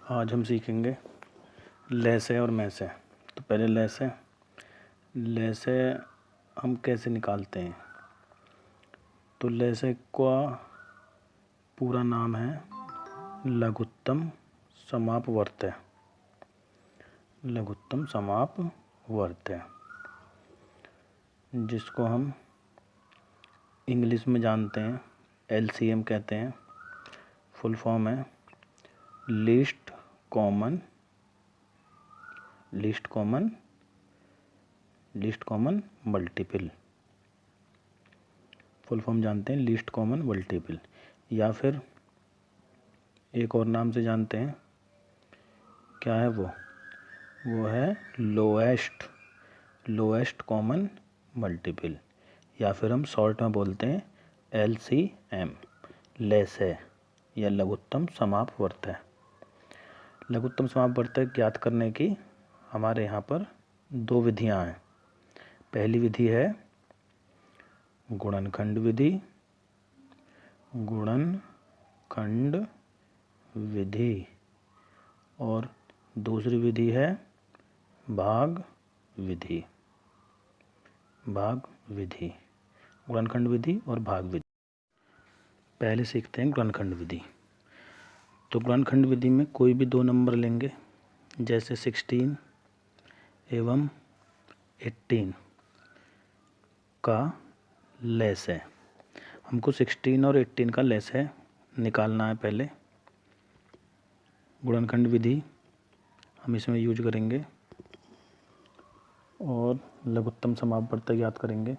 आज हम सीखेंगे लैसे और मैसे। तो पहले लैसे हम कैसे निकालते हैं। तो लैसे का पूरा नाम है लघुत्तम समापवर्त्य। लघुत्तम समापवर्त्य, जिसको हम इंग्लिश में जानते हैं LCM कहते हैं। फुल फॉर्म है least common multiple. Full form जानते हैं लीस्ट कॉमन मल्टीपल, या फिर एक और नाम से जानते हैं। क्या है वो है लोएस्ट कॉमन मल्टीपल, या फिर हम शॉर्ट में बोलते हैं LCM, लैसे या लघुत्तम समापवर्त्य। लघुत्तम समापवर्त्य ज्ञात करने की हमारे यहाँ पर दो विधियाँ हैं। पहली विधि है गुणनखंड विधि, और दूसरी विधि है भाग विधि। गुणनखंड विधि और भाग विधि। पहले सीखते हैं गुणनखंड विधि। तो गुणनखंड विधि में कोई भी दो नंबर लेंगे, जैसे 16 एवं 18 का लैसे। हमको 16 और 18 का लैसे निकालना है। पहले गुणनखंड विधि हम इसमें यूज करेंगे और लघुत्तम समापवर्त्य ज्ञात करेंगे।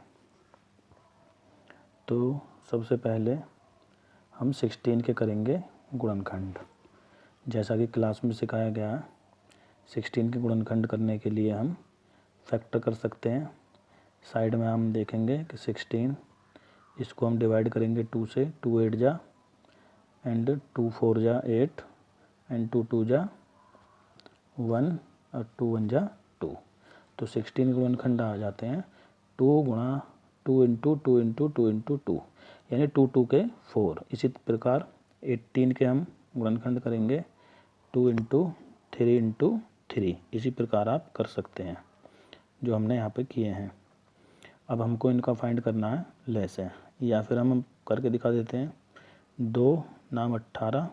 तो सबसे पहले हम 16 के करेंगे गुणनखंड। जैसा कि क्लास में सिखाया गया है, 16 के गुणनखंड करने के लिए हम फैक्टर कर सकते हैं। साइड में हम देखेंगे कि 16, इसको हम डिवाइड करेंगे 2 से। 2 8 जा एंड 2 4 जा 8 एंड 2 2 जा 1 और 2 1 जा 2। तो 16 गुणनखंड आ जाते हैं 2 गुणा 2 इंटू 2 इंटू 2 इंटू 2, यानी 2 2 के 4। इसी प्रकार 18 के हम गुणनखंड करेंगे 2 इंटू 3 इंटू 3। इसी प्रकार आप कर सकते हैं जो हमने यहाँ पे किए हैं। अब हमको इनका फाइंड करना है लैसे, या फिर हम करके दिखा देते हैं। 2 नाम 18,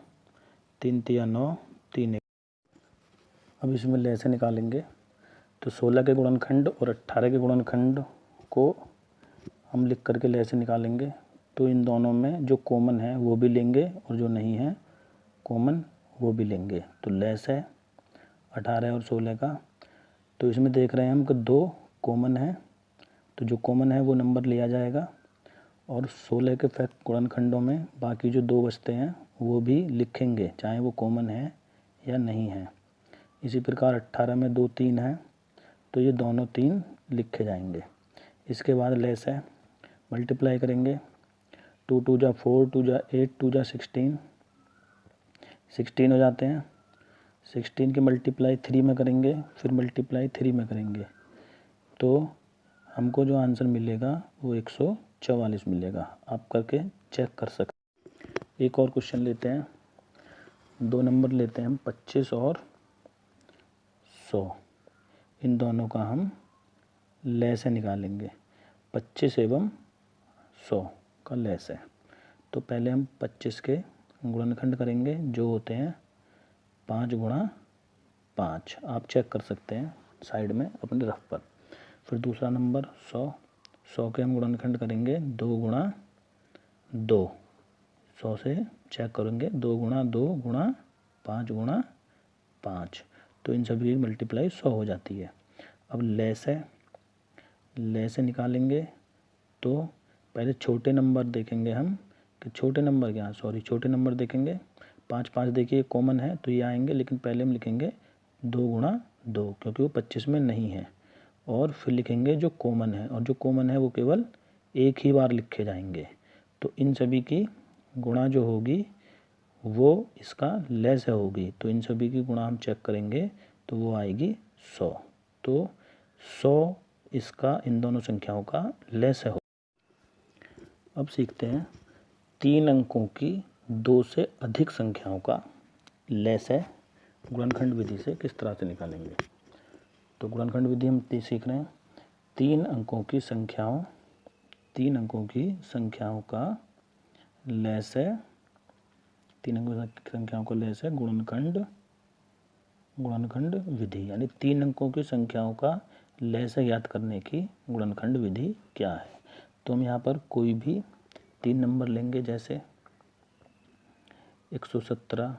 3 3 9, 3 1। अब इसमें लैसे निकालेंगे। तो 16 के गुणनखंड और 18 के गुणनखंड को हम लिख करके लैसे निकालेंगे। तो इन दोनों में जो कॉमन है वो भी लेंगे और जो नहीं है कॉमन वो भी लेंगे। तो लैसे 18 और 16 का, तो इसमें देख रहे हैं हम कि 2 कॉमन है, तो जो कॉमन है वो नंबर लिया जाएगा। और 16 के गुणनखंडों में बाकी जो 2 बचते हैं वो भी लिखेंगे, चाहे वो कॉमन है या नहीं है। इसी प्रकार 18 में 2 3 है, तो ये दोनों 3 लिखे जाएंगे। इसके बाद लैसे मल्टीप्लाई करेंगे। 2 2 जा 4, 2 जा 8, 2 जा 16 हो जाते हैं। 16 के मल्टीप्लाई 3 में करेंगे, फिर मल्टीप्लाई 3 में करेंगे, तो हमको जो आंसर मिलेगा वो 144 मिलेगा। आप करके चेक कर सकते हैं। एक और क्वेश्चन लेते हैं। 2 नंबर लेते हैं हम 25 और 100। इन दोनों का हम लैसे निकालेंगे, 25 एवं 100 का लैसे। तो पहले हम 25 के गुणनखंड करेंगे, जो होते हैं 5 गुणा 5। आप चेक कर सकते हैं साइड में अपने रफ पर। फिर दूसरा नंबर 100 के हम गुणनखंड करेंगे 2 गुणा 2। 100 से चेक करेंगे 2 गुणा 2 गुणा 5 गुणा 5। तो इन सभी की मल्टीप्लाई 100 हो जाती है। अब लैसे निकालेंगे। तो पहले छोटे नंबर देखेंगे हम कि छोटे नंबर देखेंगे। 5 5 देखिए कॉमन है तो ये आएंगे, लेकिन पहले हम लिखेंगे 2 गुणा 2, क्योंकि वो 25 में नहीं है। और फिर लिखेंगे जो कॉमन है, और जो कॉमन है वो केवल एक ही बार लिखे जाएंगे। तो इन सभी की गुणा जो होगी वो इसका लैसे होगी। तो इन सभी की गुणा हम चेक करेंगे तो वो आएगी 100। तो 100 इसका इन दोनों संख्याओं का लैसे हो। अब सीखते हैं 3 अंकों की 2 से अधिक संख्याओं का लैसे गुणनखंड विधि से किस तरह से निकालेंगे। तो गुणनखंड विधि हम सीख रहे हैं। 3 अंकों की संख्याओं का लैस है, 3 अंकों की संख्याओं का लैस है गुणनखंड विधि, यानी 3 अंकों की संख्याओं का लैस ज्ञात करने की गुणनखंड विधि क्या है। तो हम यहाँ पर कोई भी 3 नंबर लेंगे, जैसे 117,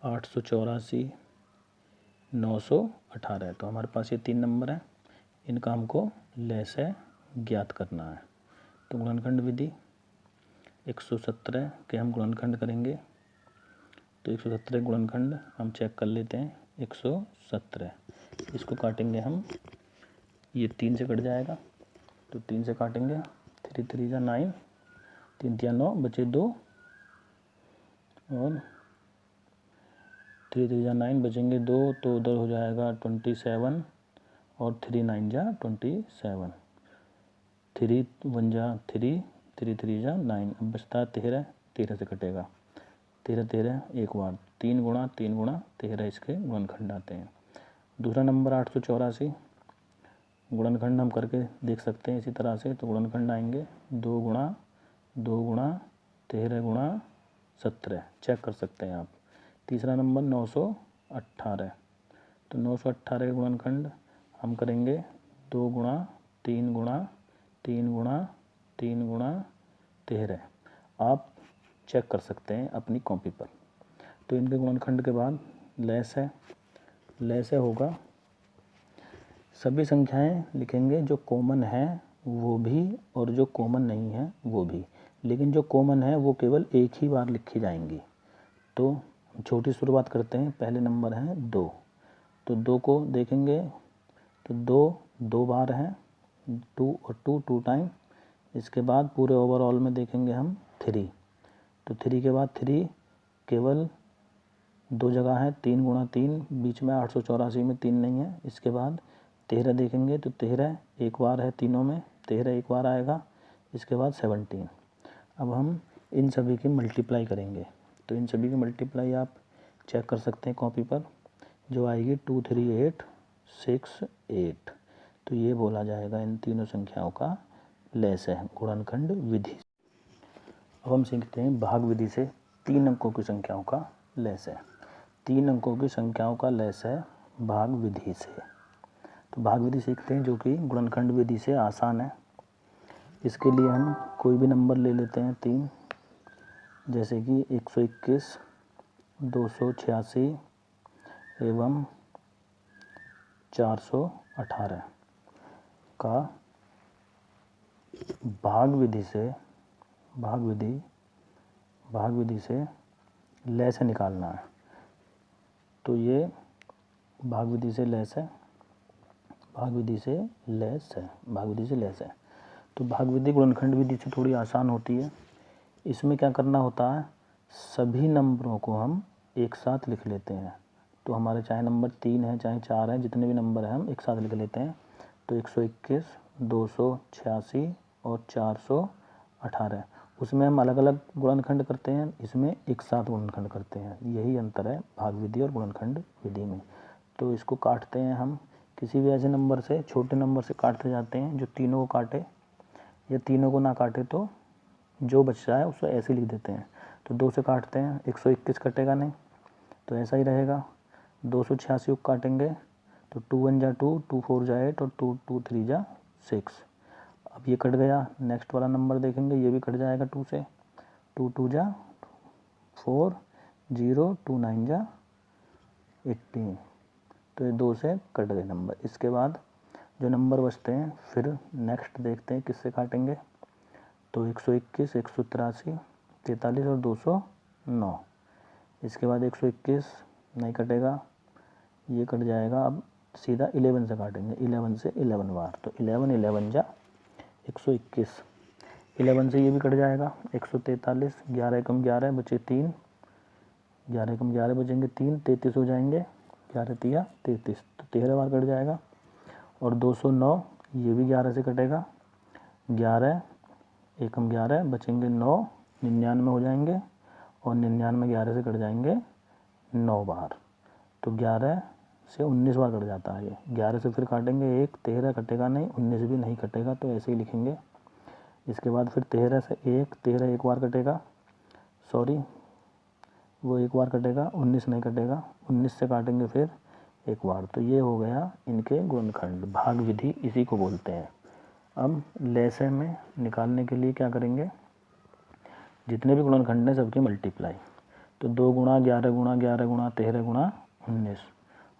884, 918। तो हमारे पास ये 3 नंबर हैं, इनका हमको लैस ज्ञात करना है। तो गुणनखंड विधि 117 के हम गुणनखंड करेंगे। तो 117 गुणनखंड हम चेक कर लेते हैं। 117 इसको काटेंगे हम, ये 3 से कट जाएगा, तो 3 से काटेंगे। 3 3 जा 9, 3 3 9, बचे 2, और 3 3 जा 9, बचेंगे 2, तो उधर हो जाएगा 27, और 3 9 जा 27, 3 1 जा 3, 3 3 जा 9, अब बचता है 13, 13 से कटेगा, 13 13 एक बार, 3 गुणा 3 गुणा 13 इसके गुणनखंड आते हैं। दूसरा नंबर 884 गुणनखंड हम करके देख सकते हैं इसी तरह से। तो गुणनखंड आएंगे 2 गुणा 2 गुणा 13 गुणा 17, चेक कर सकते हैं आप। तीसरा नंबर 918, तो 918 के गुणनखंड हम करेंगे 2 गुणा 3 गुणा 3 गुणा 3 गुणा 13, आप चेक कर सकते हैं अपनी कॉपी पर। तो इनके गुणनखंड के बाद लैस होगा, सभी संख्याएं लिखेंगे, जो कॉमन है वो भी और जो कॉमन नहीं है वो भी, लेकिन जो कॉमन है वो केवल एक ही बार लिखी जाएंगी। तो छोटी शुरुआत करते हैं, पहले नंबर है 2, तो 2 को देखेंगे तो 2 बार है, 2 और 2 टाइम। इसके बाद पूरे ओवरऑल में देखेंगे हम 3, तो 3 के बाद 3 केवल 2 जगह है, 3 गुणा 3, बीच में 884 में 3 नहीं है। इसके बाद 13 देखेंगे तो 13 एक बार है, तीनों में 13 एक बार आएगा। इसके बाद 17। अब हम इन सभी की मल्टीप्लाई करेंगे, तो इन सभी की मल्टीप्लाई आप चेक कर सकते हैं कॉपी पर, जो आएगी 23868। तो ये बोला जाएगा इन तीनों संख्याओं का लैस है गुणनखंड विधि। अब हम सीखते हैं भाग विधि से 3 अंकों की संख्याओं का लैस है। 3 अंकों की संख्याओं का लैस है भाग विधि से। तो भाग विधि सीखते हैं, जो कि गुणनखंड विधि से आसान है। इसके लिए हम कोई भी नंबर ले लेते हैं 3, जैसे कि 121, 286 एवं 418 का भाग विधि से लैस निकालना है। तो ये भाग विधि से लैस है, भाग विधि से लैस है। तो भाग विधि गुणनखंड विधि से थोड़ी आसान होती है। इसमें क्या करना होता है, सभी नंबरों को हम एक साथ लिख लेते हैं। तो हमारे चाहे नंबर 3 है चाहे 4 है, जितने भी नंबर हैं हम एक साथ लिख लेते हैं। तो 121, 286 और 418, उसमें हम अलग अलग गुणनखंड करते हैं, इसमें एक साथ गुणनखंड करते हैं। यही अंतर है भाग विधि और गुणनखंड विधि में। तो इसको काटते हैं हम किसी भी ऐसे नंबर से, छोटे नंबर से काटते जाते हैं जो तीनों को काटे, या तीनों को ना काटे तो जो बच रहा है उसको ऐसे लिख देते हैं। तो 2 से काटते हैं, 121 कटेगा नहीं, तो ऐसा ही रहेगा। 286 को काटेंगे तो 2 1 जा 2, 2 4 जा 8 और 2 2 3 जा 6। अब ये कट गया, नेक्स्ट वाला नंबर देखेंगे, ये भी कट जाएगा 2 से, 2 2 जा 4, 0 2 9 जा 18। तो ये 2 से कट गए नंबर। इसके बाद जो नंबर बचते हैं फिर नेक्स्ट देखते हैं किससे काटेंगे। तो 121, 183, 43 और 209। इसके बाद 121 नहीं कटेगा, ये कट जाएगा। अब सीधा 11 से काटेंगे, 11 से 11 बार, तो 11 11 जा 121। 11 से ये भी कट जाएगा, 143, 11 एकम 11 बचे 3, 11 एकम 11 बचेंगे 3, 33 हो जाएंगे, 11 तिया 33, तो 13 बार कट जाएगा। और 209 ये भी 11 से कटेगा, 11 एकम 11 बचेंगे 9, 99 हो जाएंगे, और 99 11 से कट जाएंगे 9 बार। तो 11 से 19 बार कट जाता है ये। 11 से फिर काटेंगे 1, 13 कटेगा नहीं, 19 भी नहीं कटेगा, तो ऐसे ही लिखेंगे। इसके बाद फिर 13 से 1, 13 एक बार कटेगा, सॉरी वो एक बार कटेगा, 19 नहीं कटेगा, 19 से काटेंगे फिर एक बार। तो ये हो गया इनके गुणनखंड। भाग विधि इसी को बोलते हैं। अब लैसे में निकालने के लिए क्या करेंगे, जितने भी गुणनखंड हैं सबकी मल्टीप्लाई। तो 2 गुणा 11 गुणा 11 गुणा 13 गुणा 19,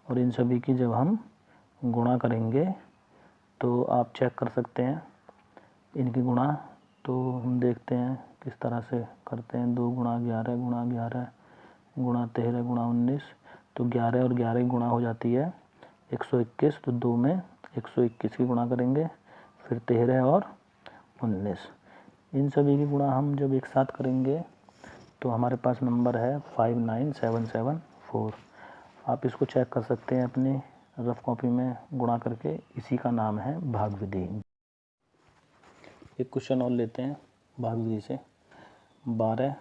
और इन सभी की जब हम गुणा करेंगे तो आप चेक कर सकते हैं इनकी गुणा। तो हम देखते हैं किस तरह से करते हैं। 2 गुणा 11 गुणा 11 गुणा 13 गुणा 19, तो 11 और 11 की गुणा हो जाती है 121। तो 2 में 121 की गुणा करेंगे, फिर 13 और 19, इन सभी की गुणा हम जब एक साथ करेंगे तो हमारे पास नंबर है 59774। आप इसको चेक कर सकते हैं अपनी रफ कॉपी में गुणा करके। इसी का नाम है भाग विधि। एक क्वेश्चन और लेते हैं भाग विधि से। 12,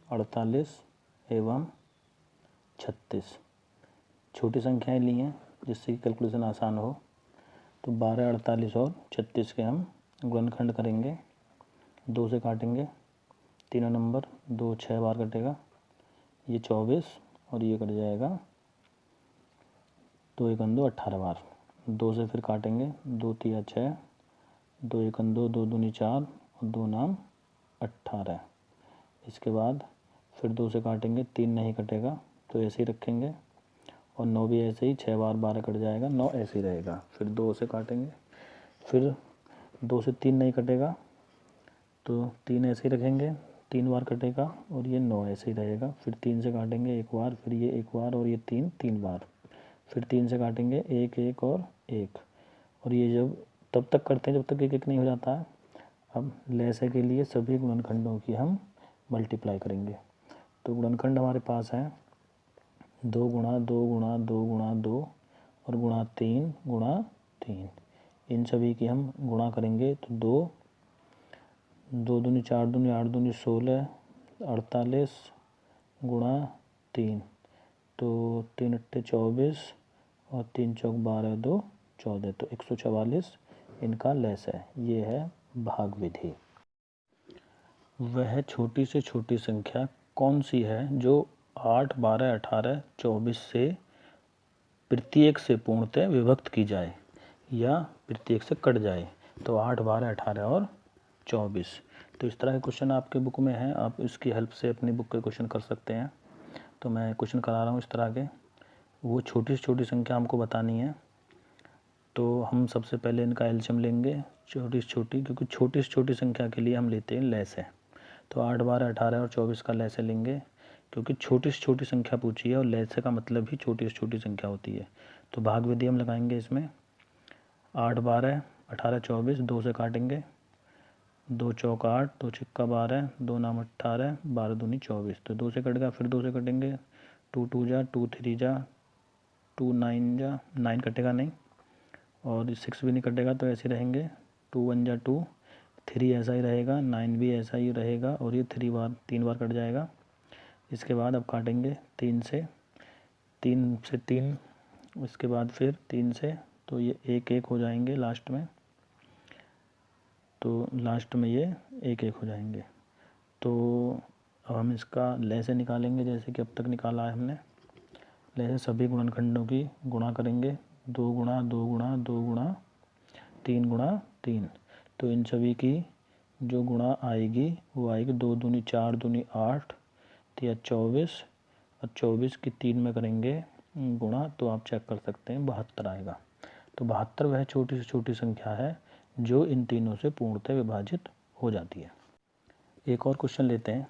48 एवं 36 छोटी संख्याएं ली हैं जिससे कि कैलकुलेशन आसान हो। तो 12, 48 और 36 के हम गुणनखंड करेंगे। 2 से काटेंगे, तीनों नंबर 2 6 बार कटेगा, ये 24 और ये कट जाएगा 2 1 2 18 बार। 2 से फिर काटेंगे, 2 3 6, 2 1 2 2 दूनी 4 और 2 नाम 18। इसके बाद फिर 2 से काटेंगे, 3 नहीं कटेगा तो ऐसे ही रखेंगे, और 9 भी ऐसे ही, 6 बार 12 कट जाएगा, 9 ऐसे ही रहेगा। फिर 2 से काटेंगे, फिर 2 से 3 नहीं कटेगा तो 3 ऐसे ही रखेंगे, 3 बार कटेगा और ये 9 ऐसे ही रहेगा। फिर 3 से काटेंगे एक बार, फिर ये एक बार और ये 3 3 बार। फिर 3 से काटेंगे 1 1 और 1, और ये जब तब तक करते हैं जब तक 1 1 नहीं हो जाता है। अब लैसे के लिए सभी गुणनखंडों की हम मल्टीप्लाई करेंगे। तो गुणनखंड हमारे पास है 2 गुणा 2 गुणा 2 गुणा 2 और गुणा 3 गुणा 3। इन सभी की हम गुणा करेंगे तो 2 2 दूनी 4 दूनी 8 दूनी 16, 48 गुणा 3, तो 3 अट्ठे 24 और 3 चौक 12 2 14, तो 144 इनका लैस है। ये है भाग विधि। वह छोटी से छोटी संख्या कौन सी है जो 8 12 18 24 से प्रत्येक से पूर्णतः विभक्त की जाए या प्रत्येक से कट जाए। तो 8 12 18 और 24। तो इस तरह के क्वेश्चन आपके बुक में हैं, आप इसकी हेल्प से अपनी बुक के क्वेश्चन कर सकते हैं। तो मैं क्वेश्चन करा रहा हूँ इस तरह के। वो छोटी से छोटी संख्या हमको बतानी है। तो हम सबसे पहले इनका एलसीएम लेंगे, छोटी से छोटी, क्योंकि छोटी से छोटी संख्या के लिए हम लेते हैं लैसे। तो 8 12 18 और 24 का लैसे लेंगे, क्योंकि छोटी से छोटी संख्या पूछी है और लैसे का मतलब ही छोटी से छोटी संख्या होती है। तो भाग विधि हम लगाएंगे इसमें। 8 12 18 24, 2 से काटेंगे, 2 चौक 8, 2 छिक्का 12, 2 नाम 18, 12 दूनी 24। तो 2 से कट गया, फिर 2 से कटेंगे, 2 2 जा, 2 3 जा, 2 9 जा, 9 कटेगा नहीं, और 6 भी नहीं कटेगा तो ऐसे रहेंगे, 2 1 जा 2, 3 ऐसा ही रहेगा, 9 भी ऐसा ही रहेगा, और ये 3 बार कट जाएगा। इसके बाद अब काटेंगे 3 से 3, इसके बाद फिर 3 से, तो ये 1 1 हो जाएंगे लास्ट में, तो लास्ट में ये 1 1 हो जाएंगे। तो अब हम इसका लैसे निकालेंगे, जैसे कि अब तक निकाला है हमने। लैसे सभी गुणनखंडों की गुणा करेंगे, 2 गुणा 2 गुणा 2 गुणा 3 गुणा 3। तो इन सभी की जो गुणा आएगी वो आएगी 2 दूनी 4 दूनी 8, 3 24, और 24 की 3 में करेंगे गुणा, तो आप चेक कर सकते हैं 72 आएगा। तो 72 वह छोटी से छोटी संख्या है जो इन तीनों से पूर्णतः विभाजित हो जाती है। एक और क्वेश्चन लेते हैं।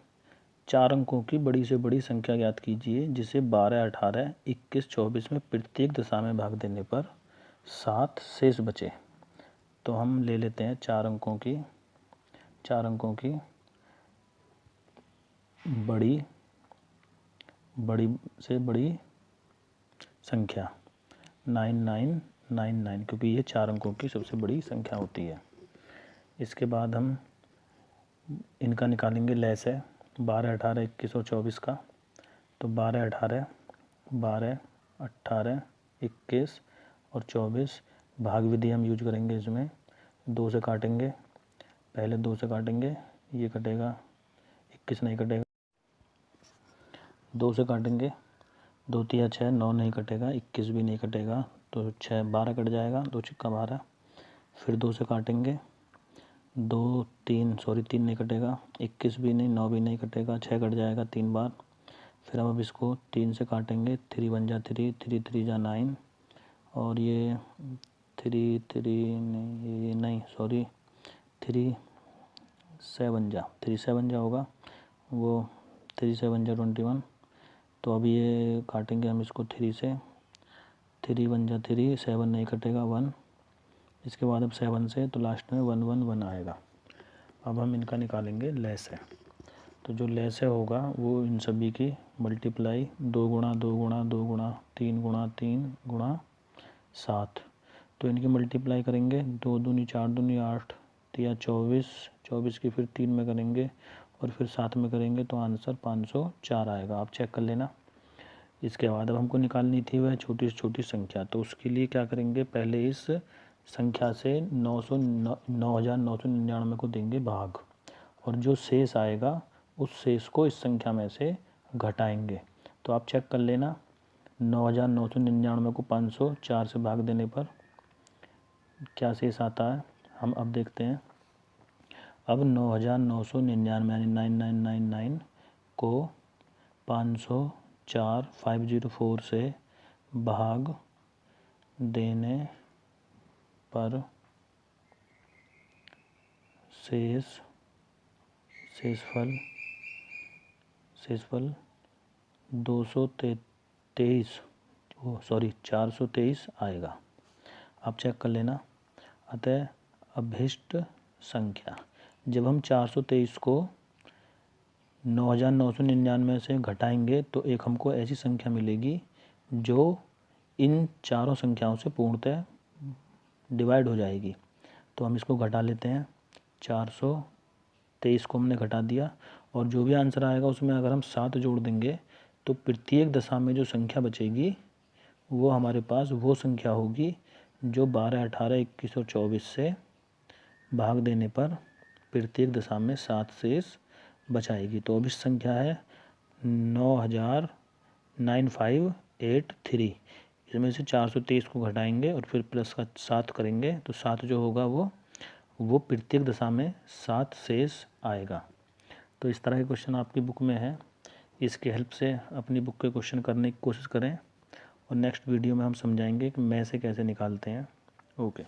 4 अंकों की बड़ी से बड़ी संख्या ज्ञात कीजिए जिसे 12 18 21 24 में प्रत्येक दिशा में भाग देने पर 7 शेष बचे। तो हम ले लेते हैं 4 अंकों की बड़ी से बड़ी संख्या 9999, क्योंकि ये 4 अंकों की सबसे बड़ी संख्या होती है। इसके बाद हम इनका निकालेंगे लैसे 12 18 21 और 24 का। तो 12, 18, 12, 18, 21 और 24 भाग विधि हम यूज करेंगे। इसमें 2 से काटेंगे, पहले 2 से काटेंगे, ये कटेगा, 21 नहीं कटेगा, 2 से काटेंगे, 2 तिया 6, 9 नहीं कटेगा, 21 भी नहीं कटेगा, तो 6 12 कट जाएगा, 2 छिक्का 12। फिर 2 से काटेंगे, 3 नहीं कटेगा, 21 भी नहीं, 9 भी नहीं कटेगा, 6 कट जाएगा 3 बार। फिर अब इसको 3 से काटेंगे, 3 1 जा 3, 3 3 जा 9 और ये 3 7 जा होगा वो, 3 7 जा 21। तो अब ये काटेंगे हम इसको 3 से, 3 1 जा 3, 7 नहीं कटेगा 1, इसके बाद अब 7 से, तो लास्ट में 1 1 1 आएगा। अब हम इनका निकालेंगे लहसे। तो जो लहसे होगा वो इन सभी की मल्टीप्लाई 2 गुणा 2 गुणा 2 गुणा 3 गुणा 3 गुणा 7, तो इनकी मल्टीप्लाई करेंगे, 2 दूनी 4 दूनी 8 तिया 24, 24 की फिर 3 में करेंगे और फिर 7 में करेंगे, तो आंसर 504 आएगा। आप चेक कर लेना। इसके बाद अब हमको निकालनी थी वह छोटी से छोटी संख्या, तो उसके लिए क्या करेंगे, पहले इस संख्या से 9999 को देंगे भाग, और जो शेष आएगा उस शेष को इस संख्या में से घटाएंगे। तो आप चेक कर लेना, 9999 को 504 से भाग देने पर क्या शेष आता है, हम अब देखते हैं। अब 9999 यानी 9999 को 504 से भाग देने पर शेषफल 423 आएगा। आप चेक कर लेना। अतः अभीष्ट संख्या, जब हम 423 को 9999 से घटाएंगे तो एक हमको ऐसी संख्या मिलेगी जो इन चारों संख्याओं से पूर्णतः डिवाइड हो जाएगी। तो हम इसको घटा लेते हैं, 423 को हमने घटा दिया, और जो भी आंसर आएगा उसमें अगर हम 7 जोड़ देंगे तो प्रत्येक दशा में जो संख्या बचेगी वो हमारे पास वो संख्या होगी जो 12, 18, 21 और 24 से भाग देने पर प्रत्येक दशा में 7 शेष बचाएगी। तो अब इस संख्या है 909583। इसमें से 423 को घटाएंगे और फिर प्लस का 7 करेंगे, तो 7 जो होगा वो प्रत्येक दशा में 7 शेष आएगा। तो इस तरह के क्वेश्चन आपकी बुक में है। इसके हेल्प से अपनी बुक के क्वेश्चन करने की कोशिश करें, और नेक्स्ट वीडियो में हम समझाएंगे कि में से कैसे निकालते हैं। ओके।